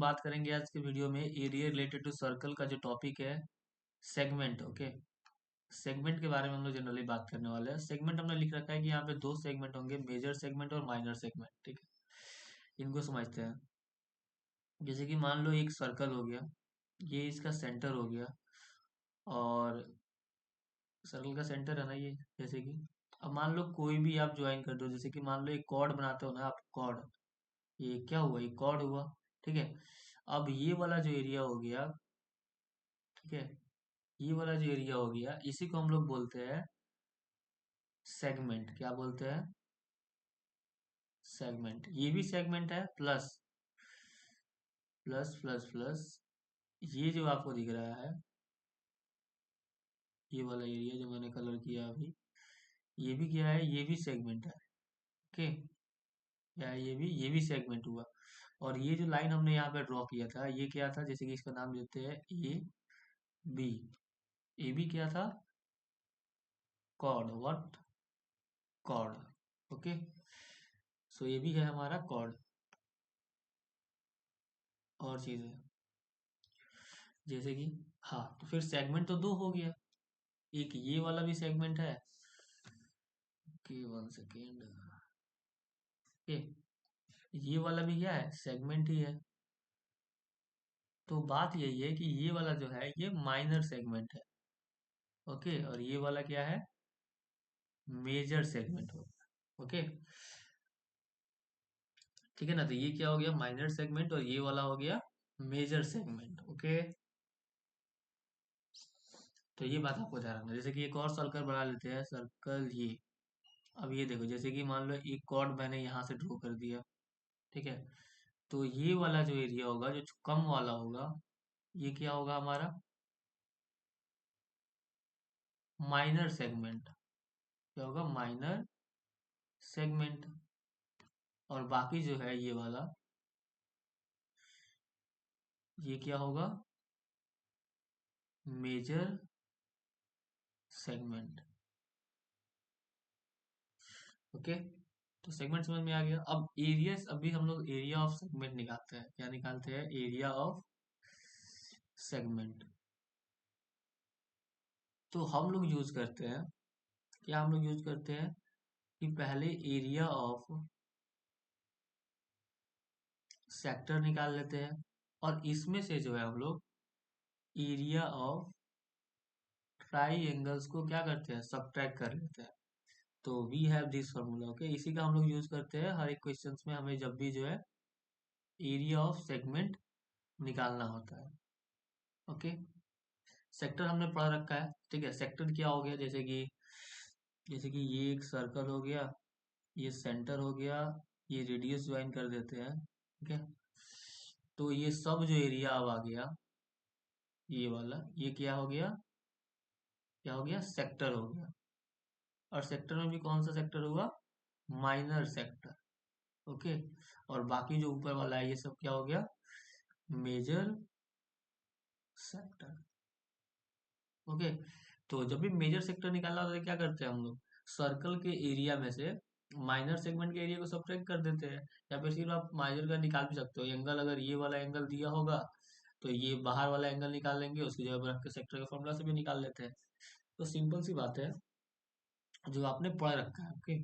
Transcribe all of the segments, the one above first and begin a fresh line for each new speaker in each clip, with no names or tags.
बात करेंगे आज के वीडियो में एरिया रिलेटेड टू सर्कल का जो टॉपिक है सेगमेंट। ओके, सेगमेंट के बारे में हम लोग जनरली बात करने वाले हैं। सेगमेंट हमने लिख रखा है कि यहाँ पे दो सेगमेंट होंगे, मेजर सेगमेंट और माइनर सेगमेंट। ठीक है, इनको समझते हैं। जैसे कि मान लो एक सर्कल हो गया, ये इसका सेंटर हो गया, और सर्कल का सेंटर है ना ये। जैसे कि अब मान लो कोई भी आप ज्वाइन कर दो, जैसे कि मान लो एक कॉर्ड बनाते हो ना आप, कॉर्ड, ये क्या हुआ, ये कॉर्ड हुआ। ठीक है, अब ये वाला जो एरिया हो गया, ठीक है, ये वाला जो एरिया हो गया, इसी को हम लोग बोलते हैं सेगमेंट। क्या बोलते हैं? सेगमेंट। ये भी सेगमेंट है, प्लस प्लस प्लस प्लस ये जो आपको दिख रहा है, ये वाला एरिया जो मैंने कलर किया अभी, ये भी क्या है, ये भी सेगमेंट है। ओके, क्या है, ये भी सेगमेंट हुआ। और ये जो लाइन हमने यहाँ पे ड्रॉ किया था, ये क्या था, जैसे कि इसका नाम देते हैं ए बी। ए बी क्या था? कॉर्ड। व्हाट? कॉर्ड। ओके, सो ये भी है हमारा कॉर्ड। और चीज है जैसे कि, हाँ, तो फिर सेगमेंट तो दो हो गया। एक ये वाला भी सेगमेंट है। Okay, one second. ओके, ये वाला भी क्या है, सेगमेंट ही है। तो बात यही है कि ये वाला जो है ये माइनर सेगमेंट है। ओके, और ये वाला क्या है, मेजर सेगमेंट होगा। ओके, ठीक है ना। तो ये क्या हो गया, माइनर सेगमेंट, और ये वाला हो गया मेजर सेगमेंट। ओके, तो ये बात आपको ध्यान रखना। जैसे कि एक और सर्कल बना लेते हैं, सर्कल ये। अब ये देखो, जैसे कि मान लो एक कॉर्ड मैंने यहाँ से ड्रॉ कर दिया। ठीक है, तो ये वाला जो एरिया होगा, जो कम वाला होगा, ये क्या होगा हमारा, माइनर सेगमेंट। क्या होगा, माइनर सेगमेंट। और बाकी जो है ये वाला, ये क्या होगा, मेजर सेगमेंट। ओके, तो सेगमेंट समझ में आ गया। अब एरिया, अभी हम लोग एरिया ऑफ सेगमेंट निकालते हैं। क्या निकालते हैं? Area of segment. तो हम लोग यूज करते हैं, क्या हम लोग यूज करते हैं, कि पहले एरिया ऑफ सेक्टर निकाल लेते हैं, और इसमें से जो है हम लोग एरिया ऑफ ट्राई एंगल्स को क्या करते हैं, सब्ट्रैक्ट कर लेते हैं। तो we have this formula. Okay, इसी का हम लोग यूज करते हैं हर एक क्वेश्चंस में, हमें जब भी जो है एरिया ऑफ सेगमेंट निकालना होता है। ओके, सेक्टर हमने पढ़ रखा है। ठीक है, सेक्टर क्या हो गया, जैसे कि ये एक सर्कल हो गया, ये सेंटर हो गया, ये रेडियस ज्वाइन कर देते हैं। ठीक है, तो ये सब जो एरिया अब आ गया, ये वाला, ये क्या हो गया, क्या हो गया, सेक्टर हो गया। और सेक्टर में भी कौन सा सेक्टर हुआ, माइनर सेक्टर। ओके, और बाकी जो ऊपर वाला है ये सब क्या हो गया, मेजर सेक्टर। ओके, तो जब भी मेजर सेक्टर निकालना होता है क्या करते हैं हम लोग, सर्कल के एरिया में से माइनर सेगमेंट के एरिया को सब्ट्रैक्ट कर देते हैं। या फिर सिर्फ आप माइनर का निकाल भी सकते हो एंगल, अगर ये वाला एंगल दिया होगा तो ये बाहर वाला एंगल निकाल लेंगे, उसकी जगह पर रख के सेक्टर के फॉर्मूला से भी निकाल लेते हैं। तो सिंपल सी बात है, जो आपने पढ़ रखा है। ओके,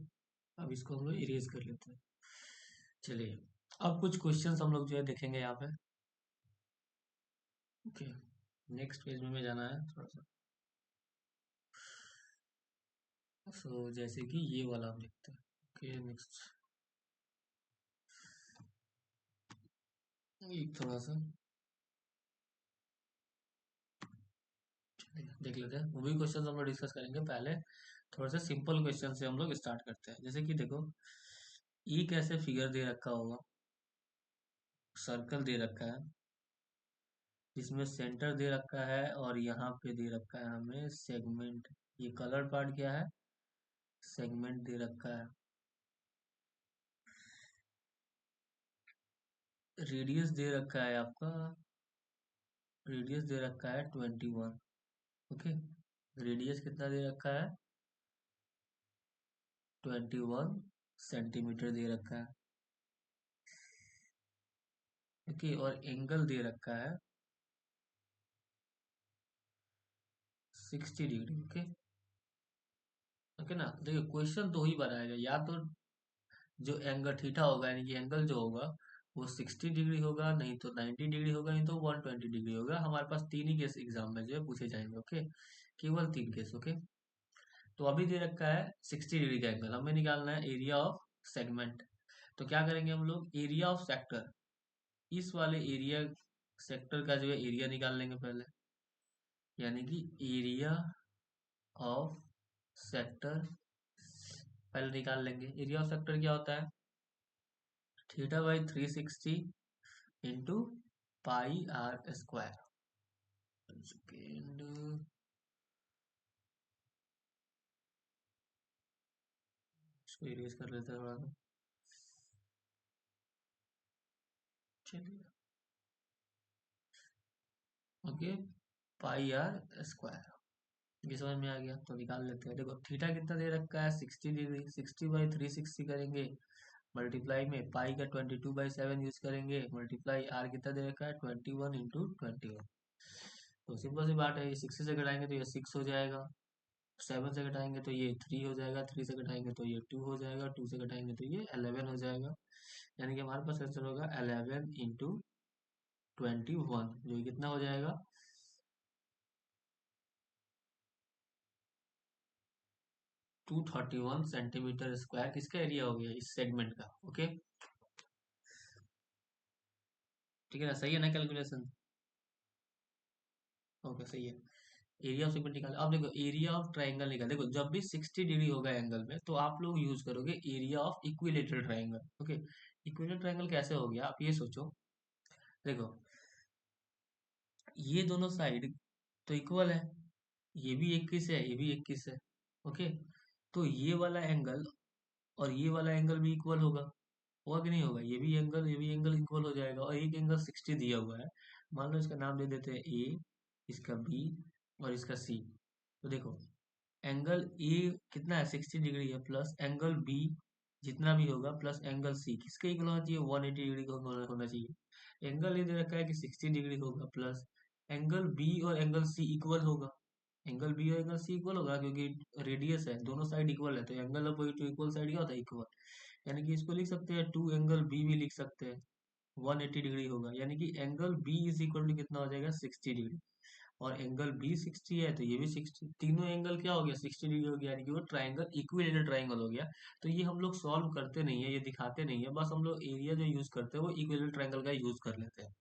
अब इसको हम लोग इरेज कर लेते हैं। चलिए, अब कुछ क्वेश्चंस हम लोग जो है देखेंगे यहाँ पे। ओके, नेक्स्ट पेज में जाना है थोड़ा सा। सो जैसे कि ये वाला हम लिखते हैं। ओके, नेक्स्ट एक थोड़ा सा देख लेते हैं। वो भी क्वेश्चन हम लोग डिस्कस करेंगे, पहले थोड़ा सा सिंपल क्वेश्चन से हम लोग स्टार्ट करते हैं। जैसे कि देखो, ई कैसे फिगर दे रखा होगा, सर्कल दे रखा है, जिसमें सेंटर दे रखा है, और यहाँ पे दे रखा है हमें सेगमेंट। ये कलर पार्ट क्या है, सेगमेंट दे रखा है। रेडियस दे रखा है आपका, रेडियस दे रखा है 21। ओके, रेडियस कितना दे रखा है, 21 सेंटीमीटर दे रखा है। ओके, और एंगल दे रखा है 60 डिग्री। ओके, ओके ना, देखिए क्वेश्चन तो ही बनाएगा, या तो जो एंगल थीटा होगा यानी कि एंगल जो होगा वो 60 डिग्री होगा, नहीं तो 90 डिग्री होगा, नहीं तो 120 डिग्री होगा। हमारे पास तीन ही केस एग्जाम में जो है पूछे जाएंगे। ओके, केवल तीन केस। ओके, तो अभी दे रखा है 60 डिग्री का एंगल, हमें निकालना है एरिया ऑफ सेगमेंट। तो क्या करेंगे हम लोग, एरिया ऑफ सेक्टर, इस वाले एरिया सेक्टर का जो है एरिया निकाल लेंगे पहले, यानी कि एरिया ऑफ सेक्टर पहले निकाल लेंगे। एरिया ऑफ सेक्टर क्या होता है, theta by 360 into pi R square. Second, इसको इरेज कर लेते हैं थोड़ा सा। चलिए, ओके, पाई आर स्क्वायर, ये समझ में आ गया। तो निकाल लेते हैं। देखो थीटा कितना दे रखा है 60 डिग्री, 60/360 करेंगे मल्टीप्लाई में पाई का 22/7 यूज करेंगे, मल्टीप्लाई आर कितना दे रखा है 21 × 21। तो सिंपल सी बात है, ये 60 से घटाएंगे तो ये 6 हो जाएगा, 7 से घटाएंगे तो ये 3 हो जाएगा, 3 से घटाएंगे तो ये 2 हो जाएगा, 2 से घटाएंगे तो ये 11 हो जाएगा। यानी कि हमारे पास आंसर होगा 11 × 21, जो कि कितना हो जाएगा 231 सेंटीमीटर स्क्वायर। किसका एरिया हो गया इस सेगमेंट का। ओके, ठीक है ना, सही है ना कैलकुलेशन। ओके, सही है। एरिया ऑफ सेगमेंट निकाले। अब देखो एरिया ऑफ ट्राइंगल निकाल, देखो जब भी 60 डिग्री होगा एंगल में तो आप लोग यूज करोगे area of equilateral triangle. Okay, equilateral triangle कैसे हो गया आप ये सोचो। देखो ये दोनों साइड तो इक्वल है, ये भी 21 है, ये भी 21 है। ओके, तो ये वाला एंगल भी इक्वल होगा कि नहीं होगा, ये भी एंगल इक्वल हो जाएगा, और एक एंगल 60 दिया हुआ है। मान लो इसका नाम दे देते हैं ए, इसका बी और इसका सी। तो देखो एंगल ए कितना है 60 डिग्री है, प्लस एंगल बी जितना भी होगा प्लस एंगल सी किसके इक्वल होना चाहिए 180 डिग्री का होना चाहिए। एंगल ये दे रखा है कि 60 डिग्री होगा, प्लस एंगल बी और एंगल सी इक्वल होगा। एंगल बी और एंगल सी इक्वल होगा क्योंकि रेडियस है, दोनों साइड इक्वल है, तो angle of two equal side क्या होता है इक्वल। यानी कि इसको लिख सकते हैं 2 एंगल बी भी लिख सकते हैं, 180 डिग्री होगा, यानी कि angle B is equal to कितना हो जाएगा 60 डिग्री। और एंगल बी 60 है तो ये भी 60, तीनों एंगल क्या हो गया 60 डिग्री हो गया, यानी कि वो ट्राइंगल इक्विलेटरल ट्राइंगल हो गया। तो ये हम लोग सॉल्व करते नहीं है, ये दिखाते नहीं है, बस हम लोग एरिया जो यूज करते हैं वो इक्विलेटरल ट्राइंगल का यूज कर लेते हैं।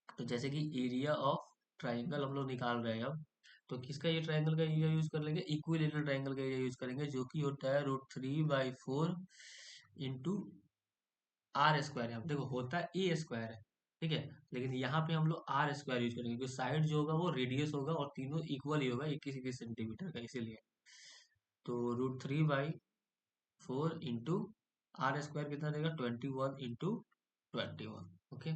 तो जैसे कि एरिया ऑफ ट्राइंगल हम लोग निकाल रहे हैं अब, तो किसका ये ट्राइंगल का एरिया यूज कर लेंगे, इक्विलेटरल ट्राइंगल का एरिया यूज करेंगे, जो कि होता है √3/4 इंटू आर स्क्वायर। यहाँ पे देखो होता है ए स्क्वायर है, ठीक है, लेकिन यहाँ पे हम लोग आर स्क्वायर यूज करेंगे क्योंकि साइड जो होगा वो रेडियस होगा और तीनों इक्वल ही होगा 21 21 सेंटीमीटर का, इसीलिए। तो √3/4 इंटू आर स्क्वायर कितना देगा 21 × 21। ओके,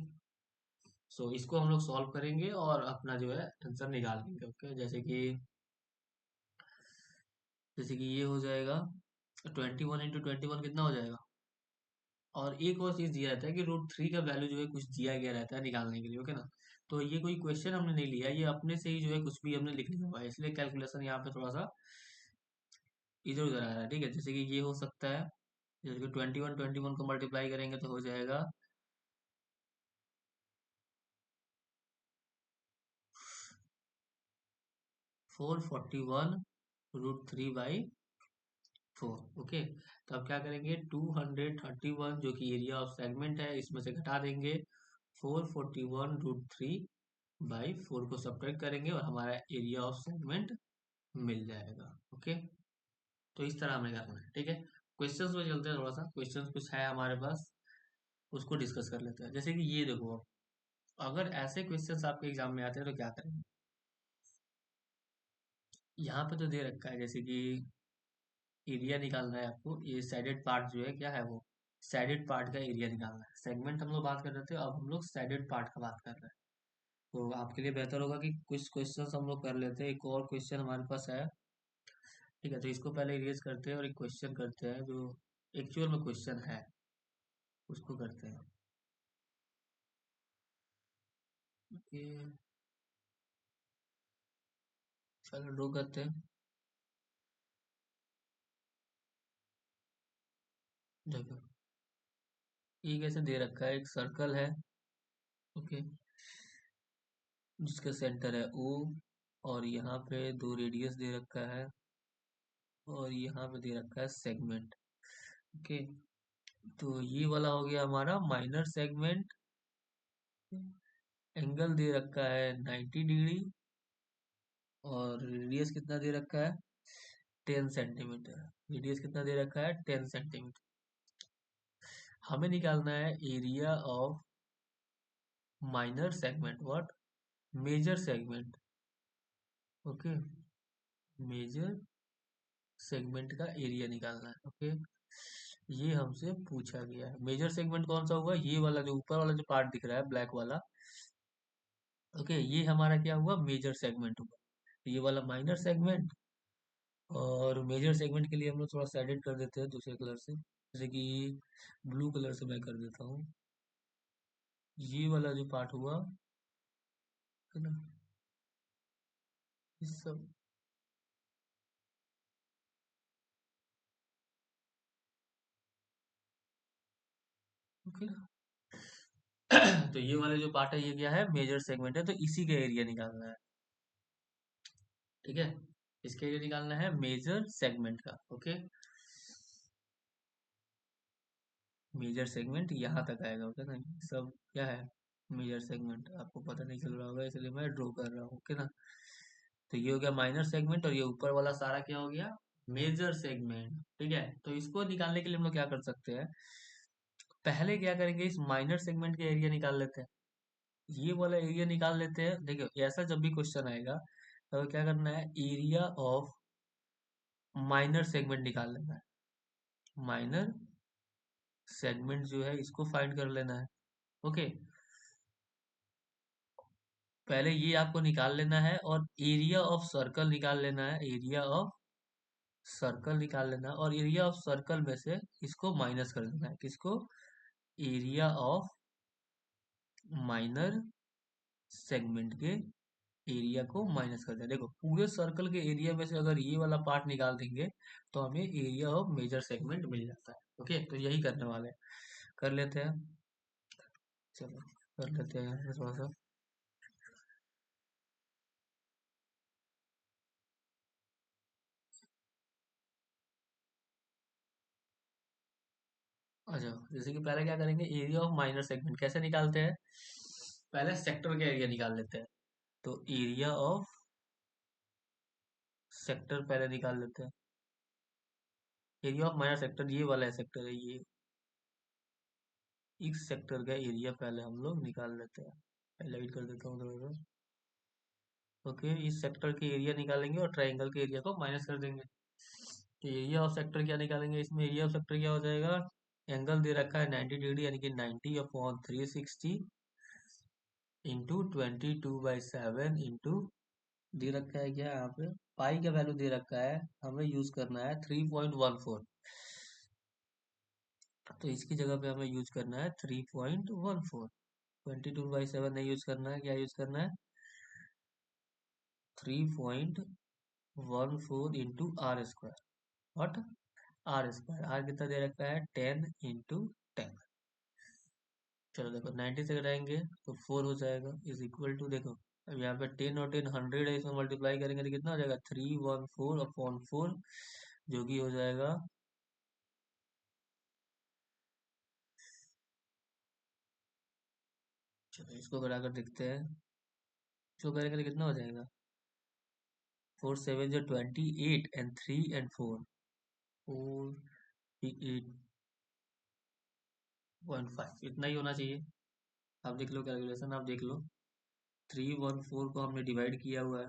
सो इसको हम लोग सॉल्व करेंगे और अपना जो है आंसर निकाल लेंगे। ओके, जैसे कि ये हो जाएगा 21 × 21 कितना हो जाएगा। और एक और चीज दिया रहता है कि √3 का वैल्यू जो है कुछ दिया गया रहता है निकालने के लिए। ओके ना, तो ये कोई क्वेश्चन हमने नहीं लिया, ये अपने से ही जो है कुछ भी हमने लिख लिया हुआ है, इसलिए कैलकुलेशन यहाँ पे थोड़ा सा इधर उधर आ रहा है। ठीक है, जैसे कि ये हो सकता है, जैसे कि 21 को मल्टीप्लाई करेंगे तो हो जाएगा 441 √3/4। ओके, तो अब क्या करेंगे 231 जो कि एरिया ऑफ सेगमेंट है इसमें से घटा देंगे 441 √3/4 को सब्ट्रैक्ट करेंगे और हमारा एरिया ऑफ सेगमेंट मिल जाएगा। ओके, तो इस तरह हमें करना है। ठीक है, क्वेश्चंस में चलते हैं, थोड़ा सा क्वेश्चंस कुछ है हमारे पास, उसको डिस्कस कर लेते हैं। जैसे कि ये देखो, अगर ऐसे क्वेश्चंस आपके एग्जाम में आते हैं तो क्या करेंगे। यहाँ पे तो दे रखा है जैसे कि एरिया निकालना है आपको, ये साइडेड पार्ट जो है क्या है वो साइडेड पार्ट का एरिया निकालना है। सेगमेंट हम लोग बात कर रहे थे, अब हम लोग साइडेड पार्ट का बात कर रहे हैं। तो आपके लिए बेहतर होगा कि कुछ क्वेश्चंस हम लोग कर लेते हैं। एक और क्वेश्चन हमारे पास है, ठीक है, तो इसको पहले इरेज करते हैं और एक क्वेश्चन करते हैं जो एक्चुअल में क्वेश्चन है, उसको करते हैं। ओके, चलो ड्रॉ करते हैं। देखो ये कैसे दे रखा है, एक सर्कल है, ओके, जिसका सेंटर है ओ, और यहाँ पे दो रेडियस दे रखा है, और यहाँ पे दे रखा है सेगमेंट, ओके। तो ये वाला हो गया हमारा माइनर सेगमेंट। एंगल दे रखा है 90 डिग्री, और रेडियस कितना दे रखा है, 10 सेंटीमीटर। रेडियस कितना दे रखा है, 10 सेंटीमीटर। हमें निकालना है area of minor segment, what, major segment, okay, major segment का एरिया निकालना है, ओके। ये हमसे पूछा गया है। मेजर सेगमेंट कौन सा हुआ, ये वाला जो ऊपर वाला जो पार्ट दिख रहा है ब्लैक वाला, ओके, ये हमारा क्या हुआ, मेजर सेगमेंट हुआ। ये वाला माइनर सेगमेंट, और मेजर सेगमेंट के लिए हम लोग थोड़ा सा एडिट कर देते हैं दूसरे कलर से, जैसे कि ब्लू कलर से मैं कर देता हूँ। ये वाला जो पार्ट हुआ, है ना, इस सब, ओके। तो ये वाला जो पार्ट है ये क्या है, मेजर सेगमेंट है, तो इसी का एरिया निकालना है, ठीक है। इसके एरिया निकालना है मेजर सेगमेंट का, ओके। मेजर सेगमेंट यहाँ तक आएगा, ओके ना, ये सब क्या है, मेजर सेगमेंट, आपको पता नहीं चल रहा होगा इसलिए मैं ड्रॉ कर रहा हूँ, ओके ना। तो ये हो गया माइनर सेगमेंट, और ये ऊपर वाला सारा क्या हो गया, मेजर सेगमेंट, ठीक है। तो इसको निकालने के लिए हम लोग क्या कर सकते हैं, पहले क्या करेंगे, इस माइनर सेगमेंट के एरिया निकाल लेते हैं। ये वाला एरिया निकाल लेते हैं। देखियो ऐसा जब भी क्वेश्चन आएगा तो क्या करना है, एरिया ऑफ माइनर सेगमेंट निकाल लेना है। माइनर सेगमेंट जो है इसको फाइंड कर लेना है, ओके। पहले ये आपको निकाल लेना है, और एरिया ऑफ सर्कल निकाल लेना है, एरिया ऑफ सर्कल निकाल लेना है, और एरिया ऑफ सर्कल में से इसको माइनस कर देना है, किसको, एरिया ऑफ माइनर सेगमेंट के एरिया को माइनस कर दें। देखो पूरे सर्कल के एरिया में से अगर ये वाला पार्ट निकाल देंगे तो हमें एरिया ऑफ मेजर सेगमेंट मिल जाता है, ओके। तो यही करने वाले हैं, कर लेते हैं, चलो कर लेते हैं थोड़ा सा। अच्छा, जैसे कि पहले क्या करेंगे, एरिया ऑफ माइनर सेगमेंट कैसे निकालते हैं, पहले सेक्टर का एरिया निकाल लेते हैं। तो एरिया ऑफ सेक्टर पहले निकाल लेते हैं। एरिया ऑफ माइनर सेक्टर ये वाला है, सेक्टर है ये, इस सेक्टर का एरिया पहले हम लोग निकाल लेते हैं। पहले भी कर देता हूँ थोड़ा सा, ओके। इस सेक्टर के एरिया निकालेंगे और ट्राइंगल के एरिया को माइनस कर देंगे। तो एरिया ऑफ सेक्टर क्या निकालेंगे, इसमें एरिया ऑफ सेक्टर क्या हो जाएगा, एंगल दे रखा है 90 डिग्री, यानी कि 90/360 इंटू 22/7 इंटू, दे रखा है क्या यहाँ पे, पाई का वैल्यू दे रखा है, हमें यूज करना है 3.14। तो इसकी जगह पे हमें यूज करना है 3.14। 22/7 नहीं यूज करना है, क्या यूज करना है, 3.14 into R square, what, R square, R कितना दे रखा है 10 इंटू 10। चलो देखो 90 से घटाएंगे तो 4 हो जाएगा, इज इक्वल टू, देखो अब यहाँ पे 10 और 10 100 है, इसमें मल्टीप्लाई करेंगे तो कितना हो जाएगा, 314/4, जो कि हो जाएगा, चलो इसको घटा कर देखते हैं, इसको करेंगे तो कितना हो जाएगा, 4 7 जो 28, एंड 3 and 4, 48.5, इतना ही होना चाहिए। आप देख लो कैलकुलेशन, आप देख लो, 314 को हमने डिवाइड किया हुआ है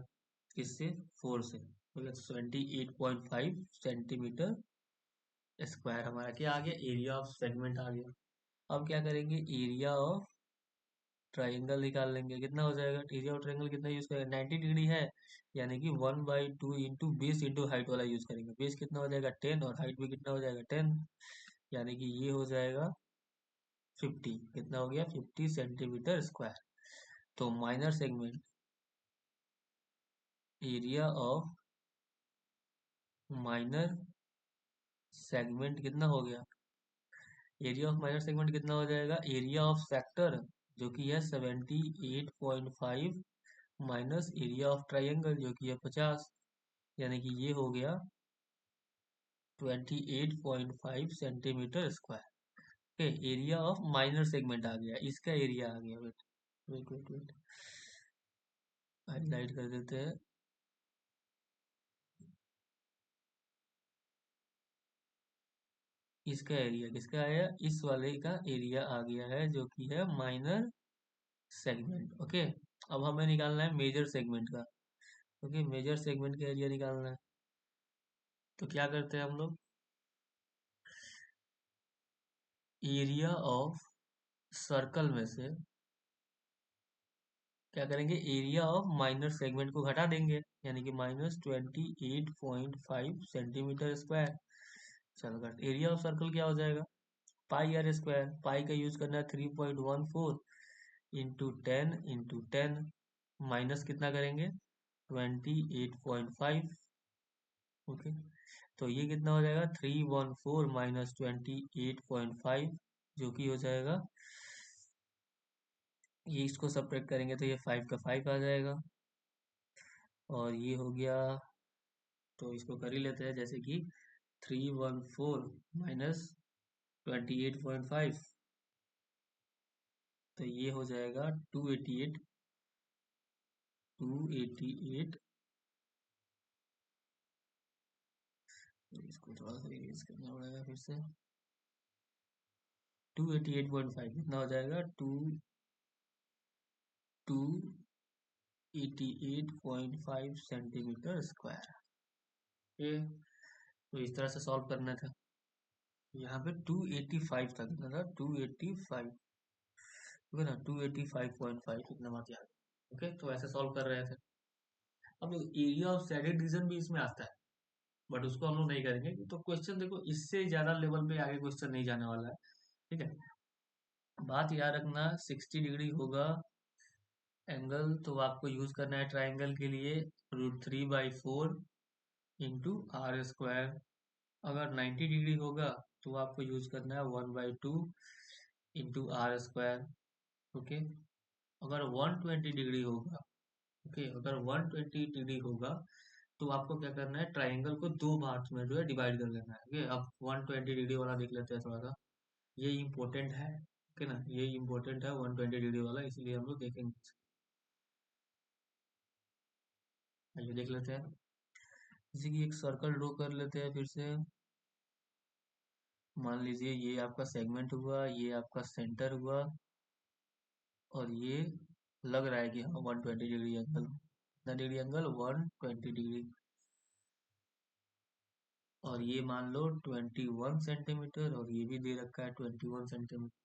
किससे, 4 से, तो 78.5 सेंटीमीटर स्क्वायर हमारा क्या आ गया, एरिया ऑफ सेगमेंट आ गया। अब क्या करेंगे, एरिया ऑफ ट्राइंगल निकाल लेंगे, कितना हो जाएगा, एरिया ऑफ ट्राइंगल कितना यूज करेंगे, 90 डिग्री है, यानी कि 1/2 इंटू बेस इंटू हाइट वाला यूज करेंगे। बेस कितना हो जाएगा 10, और हाइट भी कितना हो जाएगा 10, यानी कि ये हो जाएगा 50, कितना हो गया 50 सेंटीमीटर स्क्वायर, तो minor segment, area of minor segment कितना हो गया, एरिया ऑफ माइनर सेगमेंट कितना हो जाएगा, एरिया ऑफ सेक्टर जो कि है 78.5 माइनस एरिया ऑफ ट्राइंगल जो कि है 50, यानी कि ये हो गया 28.5 centimetre square. Okay, area of minor segment आ गया, इसका एरिया आ गया। Wait wait wait wait, highlight कर देते हैं। इसका एरिया किसका आया, इस वाले का एरिया आ गया है जो कि है माइनर सेगमेंट। ओके, अब हमें निकालना है मेजर सेगमेंट का। ओके, मेजर सेगमेंट का एरिया निकालना है, तो क्या करते हैं हम लोग, एरिया ऑफ सर्कल में से क्या करेंगे, एरिया ऑफ माइनर सेगमेंट को घटा देंगे, यानी कि -28.5 सेंटीमीटर स्क्वायर। चलो घट, एरिया ऑफ सर्कल क्या हो जाएगा, पाई आर स्क्वायर, पाई का यूज करना है 3.14 इंटू 10 माइनस कितना करेंगे 28.5। ओके, तो ये कितना हो जाएगा 314 माइनस 28.5, जो कि हो जाएगा, ये इसको सब्ट्रैक्ट करेंगे तो ये 5 का 5 आ जाएगा, और ये हो गया, तो इसको कर ही लेते हैं, जैसे कि 314 माइनस 28.5, तो ये हो जाएगा 288, 288, इसको थोड़ा सा इरेज करना पड़ेगा फिर से, 288.5 कितना हो जाएगा, 288.5 सेंटीमीटर स्क्वायर। ये तो इस तरह से सॉल्व करना था। यहाँ पे 285 था, कितना था 285, ओके ना, 285.5 कितना बात याद। ओके, तो ऐसे सॉल्व कर रहे थे। अब एरिया ऑफ सैडेड रीजन भी इसमें आता है, बट उसको हम लोग नहीं करेंगे, तो क्वेश्चन देखो इससे ज्यादा लेवल पे आगे क्वेश्चन नहीं जाने वाला है। ठीक है, बात याद रखना, 60 डिग्री होगा एंगल, तो आपको यूज करना है ट्राइंगल के लिए √3/4 इंटू आर स्क्वायर। अगर 90 डिग्री होगा तो आपको यूज करना है 1/2 इंटू आर स्क्वायर। ओके, अगर 120 डिग्री होगा, ओके, अगर 120 डिग्री होगा तो आपको क्या करना है, ट्राइंगल को दो पार्ट्स में जो है डिवाइड कर लेना है। ओके, अब 120 डिग्री वाला देख लेते हैं थोड़ा सा, ये इम्पोर्टेंट है। ओके ना, ये इम्पोर्टेंट है 120 डिग्री वाला, इसलिए हम लोग देखेंगे। ये देख लेते हैं, जैसे कि एक सर्कल ड्रॉ कर लेते हैं फिर से। मान लीजिए ये आपका सेगमेंट हुआ, ये आपका सेंटर हुआ, और ये लग रहा है कि हाँ 120 डिग्री एंगल, कितना डिग्री एंगल 120 डिग्री, और ये मान लो 21 सेंटीमीटर, और ये भी दे रखा है 21 सेंटीमीटर।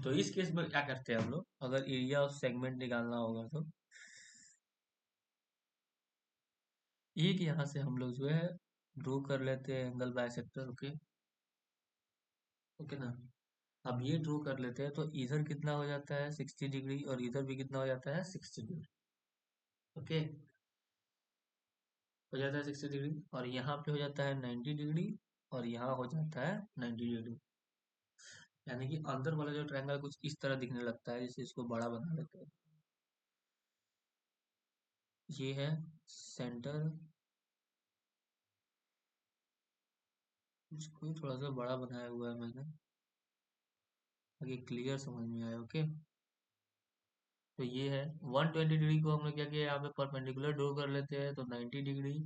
तो इस केस में क्या करते हैं हम लोग, अगर एरिया ऑफ सेगमेंट निकालना होगा तो एक यहाँ से हम लोग जो है ड्रॉ कर लेते हैं एंगल बाइसेक्टर। ओके, ओके ना, अब ये ड्रॉ कर लेते हैं, तो इधर कितना हो जाता है 60 डिग्री, और इधर भी कितना हो जाता है 60 डिग्री। ओके, हो जाता है 60 डिग्री, और यहाँ पे हो जाता है 90 डिग्री, और यहाँ हो जाता है 90 डिग्री, यानी कि अंदर वाला जो ट्रायंगल कुछ इस तरह दिखने लगता है, जैसे इसको बड़ा बना लेते हैं। ये है सेंटर, इसको थोड़ा सा बड़ा बनाया हुआ है मैंने, ताकि क्लियर समझ में आए। ओके, तो ये है 120 डिग्री को हमने क्या किया, यहाँ पे परपेंडिकुलर ड्रॉ कर लेते हैं, तो 90 डिग्री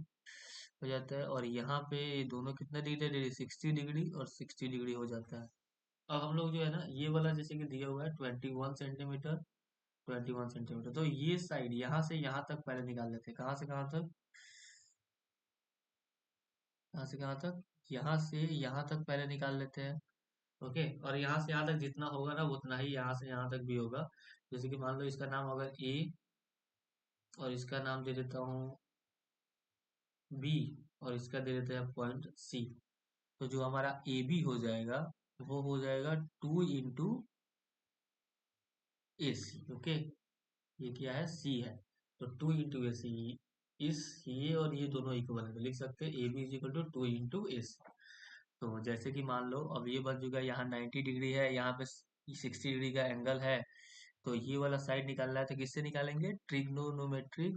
हो जाता है, और यहाँ पे ये दोनों कितना डिग्री, 60 डिग्री और 60 डिग्री हो जाता है। अब हम लोग जो है ना, ये वाला जैसे कि दिया हुआ है 21 सेंटीमीटर, 21 सेंटीमीटर, तो ये साइड यहाँ से यहाँ तक पहले निकाल लेते हैं, कहाँ से कहाँ तक, कहाँ से कहाँ तक, यहाँ से यहाँ तक पहले निकाल लेते हैं। ओके, और यहाँ से यहाँ तक जितना होगा ना उतना ही यहाँ से यहाँ तक भी होगा। जैसे कि मान लो इसका नाम अगर ए, और इसका नाम दे देता हूँ बी, और इसका दे देते हैं पॉइंट सी, तो जो हमारा ए बी हो जाएगा वो हो जाएगा 2 इंटू ए सी। ओके, ये क्या है, सी है। तो 2 इंटू ए सी, इस ये और ये दोनों इक्वल है, तो लिख सकते हैं a b is equal to 2 into a c. तो जैसे कि मान लो अब ये बन चुका है, यहाँ 90 डिग्री है, यहाँ पे 60 डिग्री का एंगल है। तो ये वाला साइड निकालना है तो किससे निकालेंगे, trigonometric.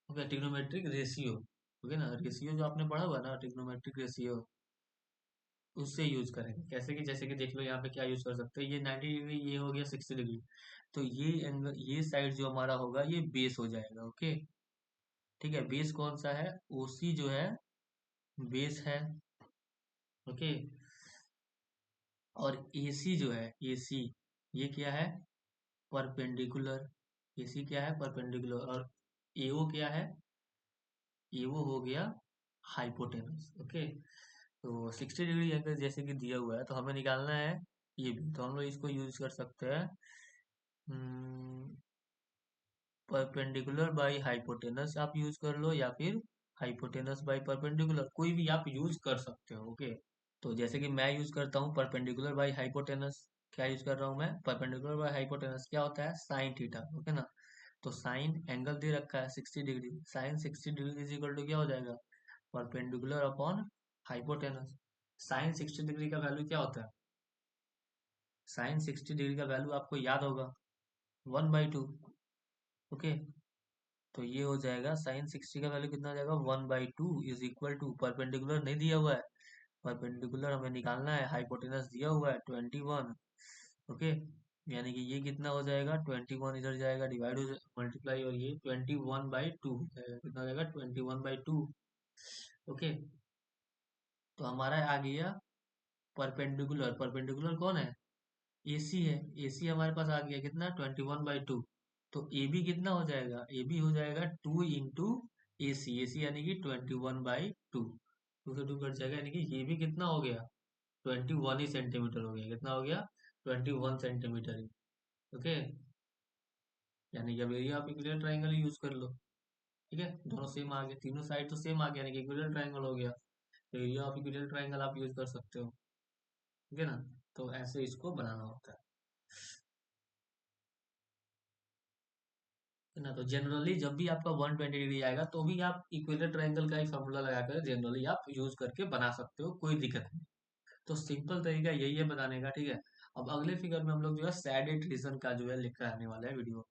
Okay, trigonometric ratio. Okay ना, रेशियो जो आपने पढ़ा हुआ है ना, ट्रिग्नोमेट्रिक रेशियो, उससे यूज करेंगे। कैसे कि जैसे कि देख लो यहाँ पे क्या यूज कर सकते हैं, ये 90 डिग्री, ये हो गया 60 डिग्री। तो ये एंगल, ये साइड जो हमारा होगा ये बेस हो जाएगा। ओके, ठीक है, बेस कौन सा है, ओसी जो है बेस है। ओके, और एसी जो है, एसी ये क्या है, परपेंडिकुलर। एसी क्या है, परपेंडिकुलर। और एओ क्या है, एओ हो गया हाइपोटेनस। ओके, तो 60 डिग्री एंगल जैसे कि दिया हुआ है तो हमें निकालना है ये भी, तो हम लोग इसको यूज कर सकते हैं, परपेंडिकुलर बाई हाइपोटेनस आप यूज कर लो, या फिर हाइपोटेनस बाई परपेंडिकुलर, कोई भी आप यूज कर सकते हो। ओके, तो जैसे कि मैं यूज करता हूँ परपेंडिकुलर बाई हाइपोटेनस। क्या यूज कर रहा हूँ मैं, परपेंडिकुलर बाई हाइपोटेनस क्या होता है, साइन थीटा। ओके ना, तो साइन एंगल दे रखा है 60 degree, sine 60 degree is equal to क्या हो जाएगा, perpendicular upon hypotenuse. Sine 60 degree का वैल्यू क्या होता है, साइन 60 डिग्री का वैल्यू आपको याद होगा, 1/2। ओके, तो ये हो जाएगा साइन 60 का वैल्यू कितना हो जाएगा, 1/2 इज इक्वल टू, परपेंडिकुलर नहीं दिया हुआ है, परपेंडिकुलर हमें निकालना है, हाइपोटेनस दिया हुआ है 21। ओके, यानी कि ये कितना हो जाएगा, 21 इधर जाएगा, डिवाइड हो मल्टीप्लाई, और ये 21/2 हो जाएगा, कितना हो जाएगा, 21/2। ओके, तो हमारा आ गया परपेंडिकुलर। परपेंडिकुलर कौन है, एसी है। एसी हमारे पास आ गया कितना, 21/2। तो ए बी कितना हो जाएगा, ए बी हो जाएगा 2 इंटू ए सी यानी कि 21/2। 2 से 2 कट जाएगा, यानी कि ये भी कितना हो गया, 21 ही सेंटीमीटर हो गया। कितना हो गया, 21 सेंटीमीटर ही। ओके, यानी कि अब area of equilateral triangle use कर लो। ठीक है, दोनों सेम आ गए, तीनों साइड तो सेम आ गया, यानी कि इक्विलेटरल ट्राइंगल हो गया। तो एरिया ऑफ इक्विलेटरल ट्राइंगल आप यूज कर सकते हो। ठीक है ना, तो ऐसे इसको बनाना होता है ना। तो जनरली जब भी आपका 120 डिग्री आएगा तो भी आप इक्वेटर ट्रायंगल का ही फॉर्मूला लगाकर जनरली आप यूज करके बना सकते हो, कोई दिक्कत नहीं। तो सिंपल तरीका यही है बताने का। ठीक है, अब अगले फिगर में हम लोग जो है सैडेड रीजन का जो है लेकर आने वाला है वीडियो।